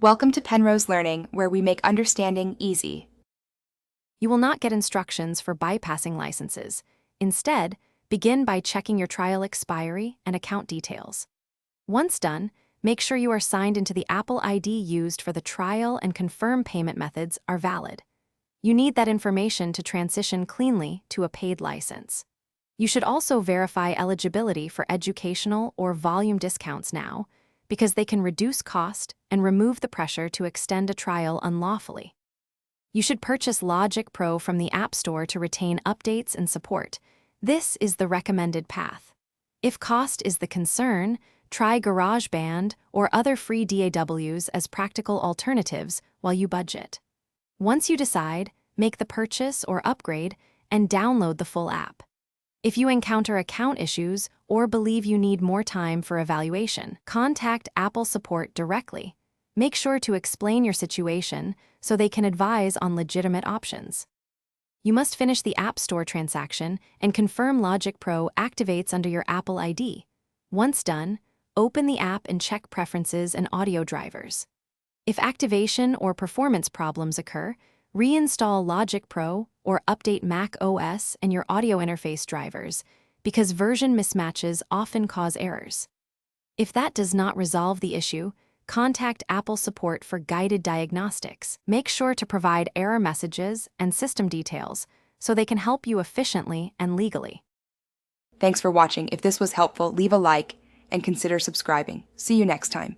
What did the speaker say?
Welcome to Penrose Learning, where we make understanding easy. You will not get instructions for bypassing licenses. Instead, begin by checking your trial expiry and account details. Once done, make sure you are signed into the Apple ID used for the trial and confirm payment methods are valid. You need that information to transition cleanly to a paid license. You should also verify eligibility for educational or volume discounts now, because they can reduce cost and remove the pressure to extend a trial unlawfully. You should purchase Logic Pro from the App Store to retain updates and support. This is the recommended path. If cost is the concern, try GarageBand or other free DAWs as practical alternatives while you budget. Once you decide, make the purchase or upgrade and download the full app. If you encounter account issues or believe you need more time for evaluation, contact Apple support directly. Make sure to explain your situation so they can advise on legitimate options. You must finish the App Store transaction and confirm Logic Pro activates under your Apple ID. Once done, open the app and check preferences and audio drivers. If activation or performance problems occur, reinstall Logic Pro or update Mac OS and your audio interface drivers, because version mismatches often cause errors. If that does not resolve the issue, contact Apple support for guided diagnostics. Make sure to provide error messages and system details so they can help you efficiently and legally. Thanks for watching. If this was helpful, leave a like and consider subscribing. See you next time.